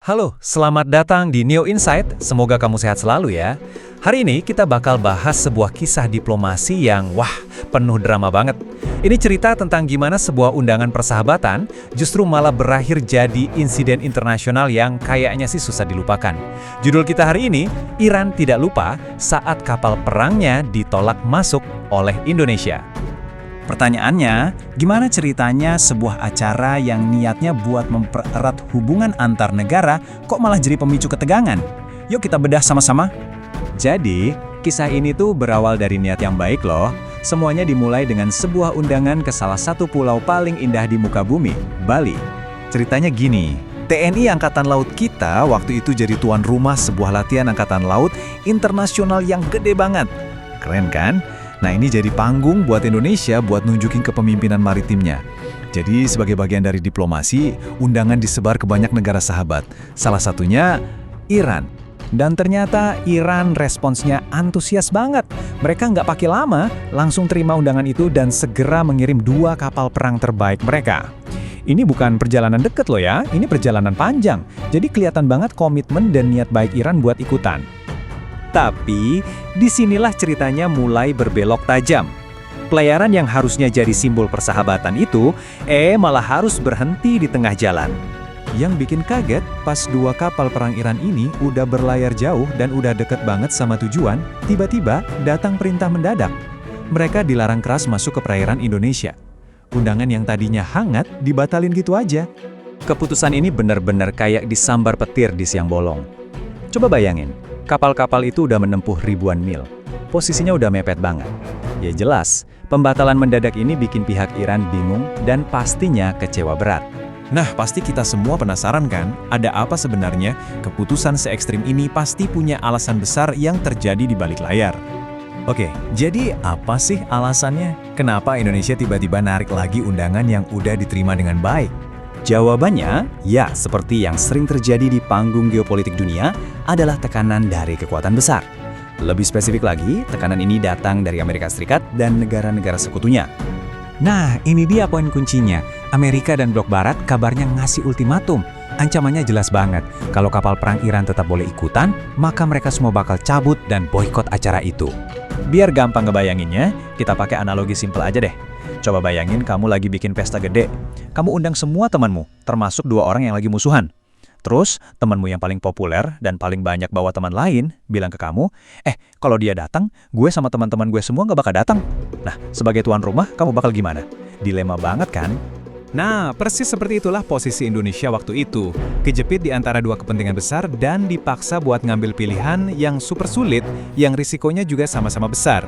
Halo, selamat datang di Neo Insight. Semoga kamu sehat selalu ya. Hari ini kita bakal bahas sebuah kisah diplomasi yang penuh drama banget. Ini cerita tentang gimana sebuah undangan persahabatan justru malah berakhir jadi insiden internasional yang kayaknya sih susah dilupakan. Judul kita hari ini, Iran tidak lupa saat kapal perangnya ditolak masuk oleh Indonesia. Pertanyaannya, gimana ceritanya sebuah acara yang niatnya buat mempererat hubungan antar negara kok malah jadi pemicu ketegangan? Yuk kita bedah sama-sama. Jadi, kisah ini tuh berawal dari niat yang baik loh. Semuanya dimulai dengan sebuah undangan ke salah satu pulau paling indah di muka bumi, Bali. Ceritanya gini, TNI Angkatan Laut kita waktu itu jadi tuan rumah sebuah latihan Angkatan Laut internasional yang gede banget. Keren kan? Nah, ini jadi panggung buat Indonesia buat nunjukin kepemimpinan maritimnya. Jadi sebagai bagian dari diplomasi, undangan disebar ke banyak negara sahabat. Salah satunya Iran. Dan ternyata Iran responsnya antusias banget. Mereka nggak pakai lama, langsung terima undangan itu dan segera mengirim 2 kapal perang terbaik mereka. Ini bukan perjalanan deket loh ya, ini perjalanan panjang. Jadi kelihatan banget komitmen dan niat baik Iran buat ikutan. Tapi, disinilah ceritanya mulai berbelok tajam. Pelayaran yang harusnya jadi simbol persahabatan itu, malah harus berhenti di tengah jalan. Yang bikin kaget, pas 2 kapal perang Iran ini udah berlayar jauh dan udah deket banget sama tujuan, tiba-tiba datang perintah mendadak. Mereka dilarang keras masuk ke perairan Indonesia. Undangan yang tadinya hangat dibatalin gitu aja. Keputusan ini benar-benar kayak disambar petir di siang bolong. Coba bayangin. Kapal-kapal itu udah menempuh ribuan mil. Posisinya udah mepet banget. Ya jelas, pembatalan mendadak ini bikin pihak Iran bingung dan pastinya kecewa berat. Nah, pasti kita semua penasaran kan, ada apa sebenarnya? Keputusan se ekstrim ini pasti punya alasan besar yang terjadi di balik layar. Oke, jadi apa sih alasannya? Kenapa Indonesia tiba-tiba narik lagi undangan yang udah diterima dengan baik? Jawabannya, ya seperti yang sering terjadi di panggung geopolitik dunia, adalah tekanan dari kekuatan besar. Lebih spesifik lagi, tekanan ini datang dari Amerika Serikat dan negara-negara sekutunya. Nah, ini dia poin kuncinya. Amerika dan Blok Barat kabarnya ngasih ultimatum. Ancamannya jelas banget. Kalau kapal perang Iran tetap boleh ikutan, maka mereka semua bakal cabut dan boikot acara itu. Biar gampang ngebayanginnya, kita pakai analogi simpel aja deh. Coba bayangin kamu lagi bikin pesta gede. Kamu undang semua temanmu, termasuk 2 orang yang lagi musuhan. Terus, temanmu yang paling populer dan paling banyak bawa teman lain bilang ke kamu, kalau dia datang, gue sama teman-teman gue semua nggak bakal datang. Nah, sebagai tuan rumah, kamu bakal gimana? Dilema banget kan? Nah, persis seperti itulah posisi Indonesia waktu itu. Kejepit di antara 2 kepentingan besar dan dipaksa buat ngambil pilihan yang super sulit, yang risikonya juga sama-sama besar.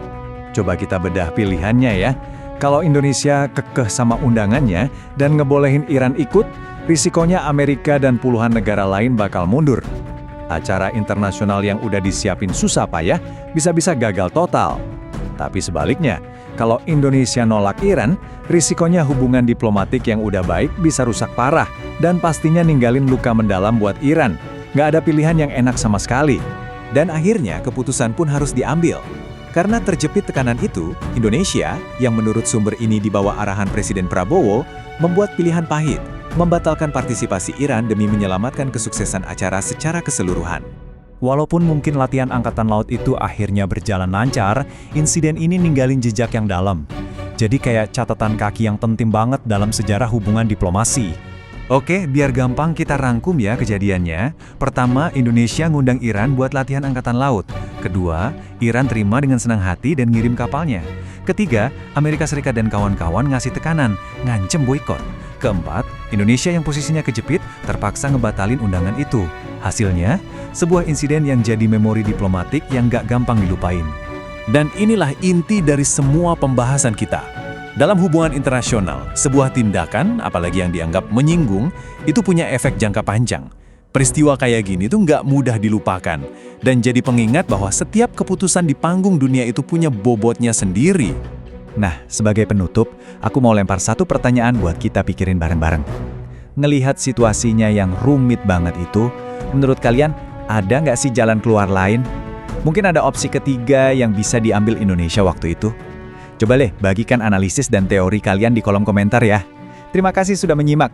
Coba kita bedah pilihannya ya. Kalau Indonesia kekeh sama undangannya dan ngebolehin Iran ikut, risikonya Amerika dan puluhan negara lain bakal mundur. Acara internasional yang udah disiapin susah payah bisa-bisa gagal total. Tapi sebaliknya, kalau Indonesia nolak Iran, risikonya hubungan diplomatik yang udah baik bisa rusak parah dan pastinya ninggalin luka mendalam buat Iran. Nggak ada pilihan yang enak sama sekali. Dan akhirnya keputusan pun harus diambil. Karena terjepit tekanan itu, Indonesia, yang menurut sumber ini di bawah arahan Presiden Prabowo, membuat pilihan pahit, membatalkan partisipasi Iran demi menyelamatkan kesuksesan acara secara keseluruhan. Walaupun mungkin latihan Angkatan Laut itu akhirnya berjalan lancar, insiden ini ninggalin jejak yang dalam. Jadi kayak catatan kaki yang penting banget dalam sejarah hubungan diplomasi. Oke, biar gampang kita rangkum ya kejadiannya. Pertama, Indonesia ngundang Iran buat latihan Angkatan Laut. Kedua, Iran terima dengan senang hati dan ngirim kapalnya. Ketiga, Amerika Serikat dan kawan-kawan ngasih tekanan, ngancem boikot. Keempat, Indonesia yang posisinya kejepit terpaksa ngebatalin undangan itu. Hasilnya, sebuah insiden yang jadi memori diplomatik yang gak gampang dilupain. Dan inilah inti dari semua pembahasan kita. Dalam hubungan internasional, sebuah tindakan, apalagi yang dianggap menyinggung, itu punya efek jangka panjang. Peristiwa kayak gini tuh nggak mudah dilupakan, dan jadi pengingat bahwa setiap keputusan di panggung dunia itu punya bobotnya sendiri. Nah, sebagai penutup, aku mau lempar satu pertanyaan buat kita pikirin bareng-bareng. Ngelihat situasinya yang rumit banget itu, menurut kalian ada nggak sih jalan keluar lain? Mungkin ada opsi ketiga yang bisa diambil Indonesia waktu itu? Coba deh bagikan analisis dan teori kalian di kolom komentar ya. Terima kasih sudah menyimak.